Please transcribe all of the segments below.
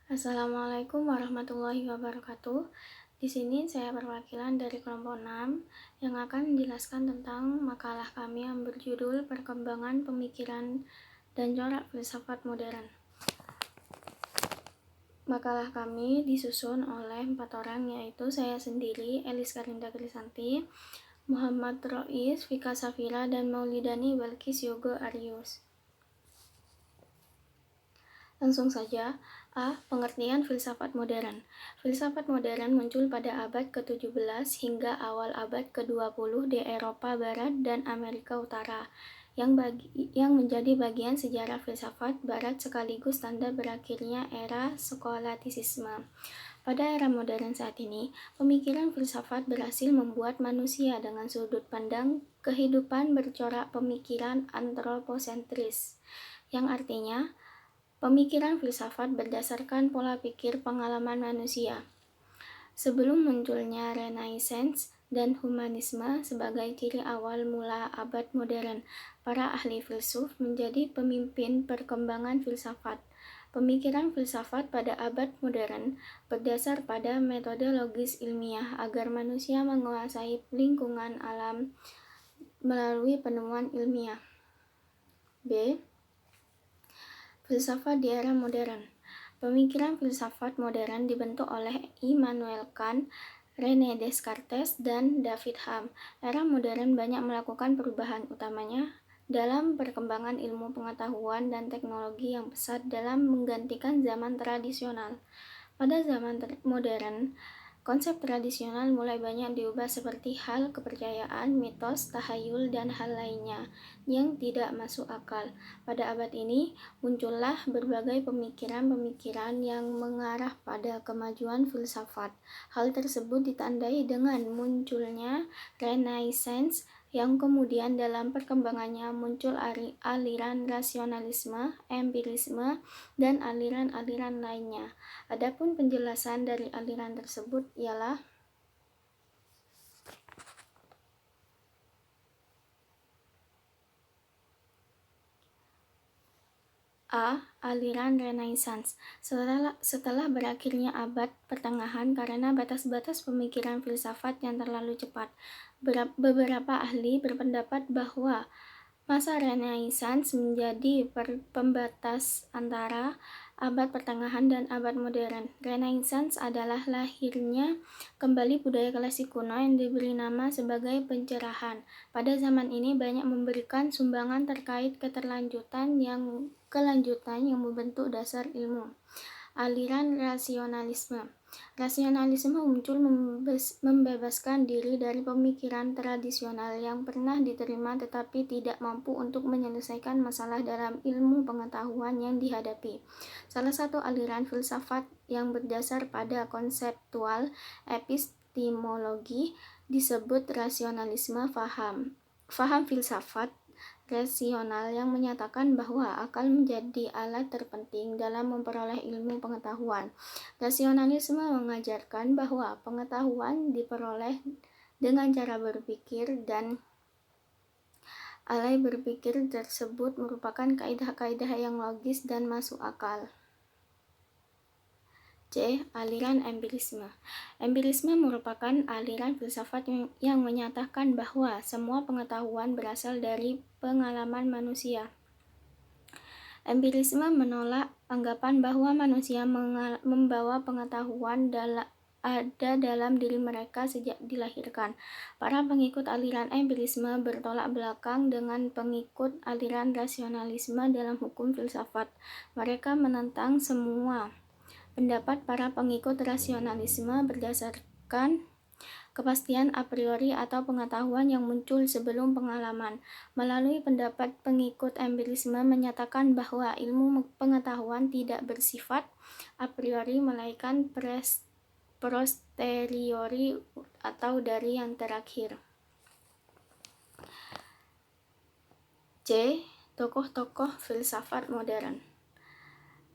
Assalamualaikum warahmatullahi wabarakatuh. Di sini saya perwakilan dari kelompok 6 yang akan menjelaskan tentang makalah kami yang berjudul Perkembangan Pemikiran dan Corak Filsafat Modern. Makalah kami disusun oleh 4 orang, yaitu saya sendiri, Elis Karinda Krisanti, Muhammad Rois, Vika Safira, dan Maulidani Balkis Yogo Arius. Langsung saja. A. Pengertian filsafat modern. Filsafat modern muncul pada abad ke-17 hingga awal abad ke-20 di Eropa Barat dan Amerika Utara, yang menjadi bagian sejarah filsafat Barat sekaligus tanda berakhirnya era skolatisisme. Pada era modern saat ini, pemikiran filsafat berhasil membuat manusia dengan sudut pandang kehidupan bercorak pemikiran antroposentris, yang artinya pemikiran filsafat berdasarkan pola pikir pengalaman manusia. Sebelum munculnya Renaissance dan humanisme sebagai ciri awal mula abad modern, para ahli filsuf menjadi pemimpin perkembangan filsafat. Pemikiran filsafat pada abad modern berdasar pada metode logis ilmiah agar manusia menguasai lingkungan alam melalui penemuan ilmiah. B. Filsafat di era modern. Pemikiran filsafat modern dibentuk oleh Immanuel Kant, René Descartes, dan David Hume. Era modern banyak melakukan perubahan, utamanya dalam perkembangan ilmu pengetahuan dan teknologi yang pesat dalam menggantikan zaman tradisional. Pada zaman modern, konsep tradisional mulai banyak diubah seperti hal kepercayaan, mitos, tahayul, dan hal lainnya yang tidak masuk akal. Pada abad ini, muncullah berbagai pemikiran-pemikiran yang mengarah pada kemajuan filsafat. Hal tersebut ditandai dengan munculnya Renaissance, yang kemudian dalam perkembangannya muncul aliran rasionalisme, empirisme, dan aliran-aliran lainnya. Adapun penjelasan dari aliran tersebut ialah A. Aliran Renaissance. Setelah berakhirnya abad pertengahan karena batas-batas pemikiran filsafat yang terlalu cepat, beberapa ahli berpendapat bahwa masa Renaissance menjadi pembatas antara abad pertengahan dan abad modern. Renaissance adalah lahirnya kembali budaya klasik kuno yang diberi nama sebagai pencerahan. Pada zaman ini banyak memberikan sumbangan terkait kelanjutan yang membentuk dasar ilmu. Aliran rasionalisme. Rasionalisme muncul membebaskan diri dari pemikiran tradisional yang pernah diterima tetapi tidak mampu untuk menyelesaikan masalah dalam ilmu pengetahuan yang dihadapi. Salah satu aliran filsafat yang berdasar pada konseptual epistemologi disebut rasionalisme faham. Faham filsafat rasional yang menyatakan bahwa akal menjadi alat terpenting dalam memperoleh ilmu pengetahuan. Rasionalisme mengajarkan bahwa pengetahuan diperoleh dengan cara berpikir dan alai berpikir tersebut merupakan kaidah-kaidah yang logis dan masuk akal. C. Aliran empirisme. Empirisme merupakan aliran filsafat yang menyatakan bahwa semua pengetahuan berasal dari pengalaman manusia. Empirisme menolak anggapan bahwa manusia membawa pengetahuan ada dalam diri mereka sejak dilahirkan. Para pengikut aliran empirisme bertolak belakang dengan pengikut aliran rasionalisme dalam hukum filsafat. Mereka menentang semua pendapat para pengikut rasionalisme berdasarkan kepastian a priori atau pengetahuan yang muncul sebelum pengalaman. Melalui pendapat pengikut empirisme menyatakan bahwa ilmu pengetahuan tidak bersifat a priori melainkan posteriori atau dari yang terakhir. C. Tokoh-tokoh filsafat modern.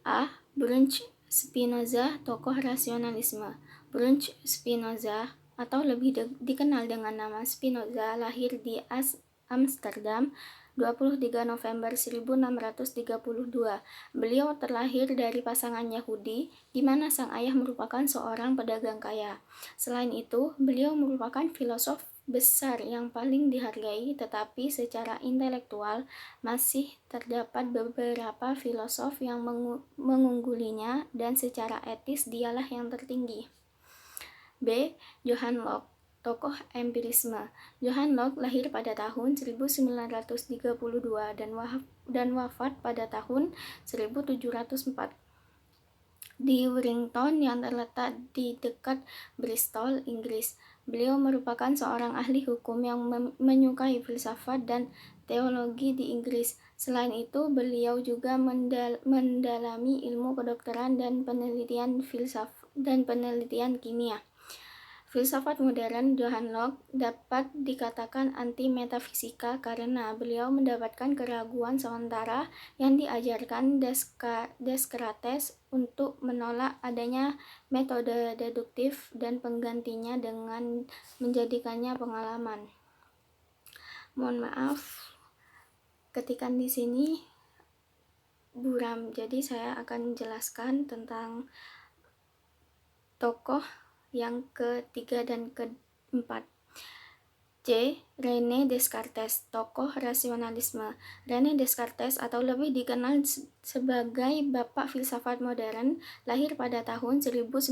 A. Brunsch Spinoza, tokoh rasionalisme. Brunsch Spinoza atau lebih dikenal dengan nama Spinoza lahir di Amsterdam 23 November 1632. Beliau terlahir dari pasangan Yahudi, di mana sang ayah merupakan seorang pedagang kaya. Selain itu, beliau merupakan filosof besar yang paling dihargai, tetapi secara intelektual masih terdapat beberapa filosof yang mengunggulinya, dan secara etis dialah yang tertinggi. B. Johann Locke, tokoh empirisme. Johann Locke lahir pada tahun 1932 dan wafat pada tahun 1704 di Warrington yang terletak di dekat Bristol, Inggris. Beliau merupakan seorang ahli hukum yang menyukai filsafat dan teologi di Inggris. Selain itu, beliau juga mendalami ilmu kedokteran dan penelitian kimia. Filsafat modern Johann Locke dapat dikatakan anti-metafisika karena beliau mendapatkan keraguan sementara yang diajarkan Descartes untuk menolak adanya metode deduktif dan penggantinya dengan menjadikannya pengalaman. Mohon maaf, ketikan di sini buram, jadi saya akan menjelaskan tentang tokoh yang ketiga dan keempat. C. René Descartes, tokoh rasionalisme. René Descartes atau lebih dikenal sebagai Bapak Filsafat Modern, lahir pada tahun 1596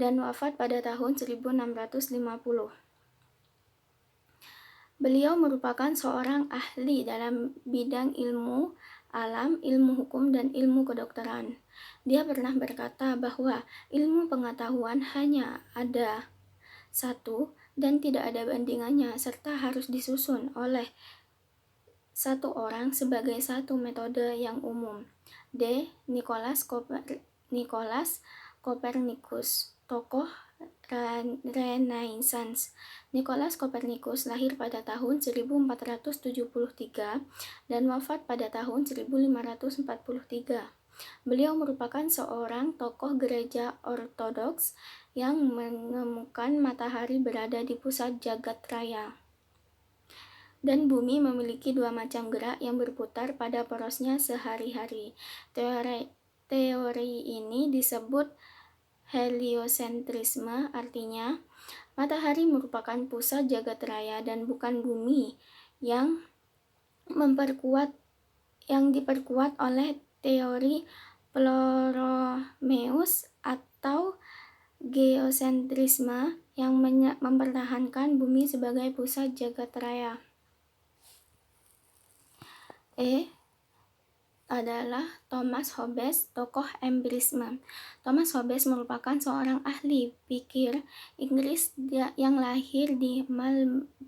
dan wafat pada tahun 1650. Beliau merupakan seorang ahli dalam bidang ilmu alam, ilmu hukum, dan ilmu kedokteran. Dia pernah berkata bahwa ilmu pengetahuan hanya ada satu dan tidak ada bandingannya, serta harus disusun oleh satu orang sebagai satu metode yang umum. D. Nicolaus Copernicus, tokoh Renaissance. Nicolaus Copernicus lahir pada tahun 1473 dan wafat pada tahun 1543. Beliau merupakan seorang tokoh gereja ortodoks yang menemukan matahari berada di pusat jagat raya dan bumi memiliki dua macam gerak yang berputar pada porosnya sehari-hari. Teori ini disebut heliosentrisme, artinya matahari merupakan pusat jagat raya dan bukan bumi, yang diperkuat oleh teori Ptolemaeus atau geosentrisme yang mempertahankan bumi sebagai pusat jagat raya. E adalah Thomas Hobbes, tokoh empirisme. Thomas Hobbes merupakan seorang ahli pikir Inggris yang lahir di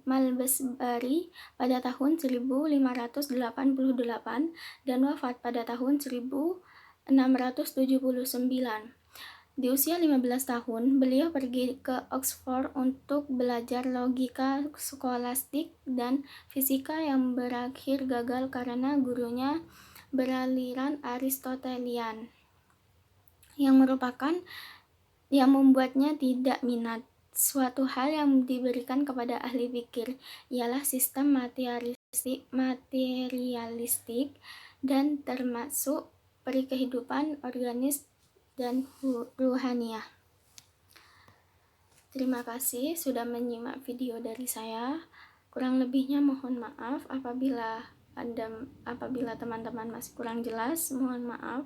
Malmesbury pada tahun 1588 dan wafat pada tahun 1679. Di usia 15 tahun, beliau pergi ke Oxford untuk belajar logika skolastik dan fisika yang berakhir gagal karena gurunya beraliran Aristotelian yang membuatnya tidak minat. Suatu hal yang diberikan kepada ahli pikir ialah sistem materialistik dan termasuk peri kehidupan organis dan ruhaniah. Terima kasih sudah menyimak video dari saya. Kurang lebihnya mohon maaf apabila teman-teman masih kurang jelas, mohon maaf.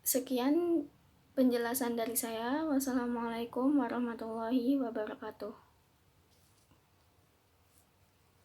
Sekian penjelasan dari saya. Wassalamualaikum warahmatullahi wabarakatuh.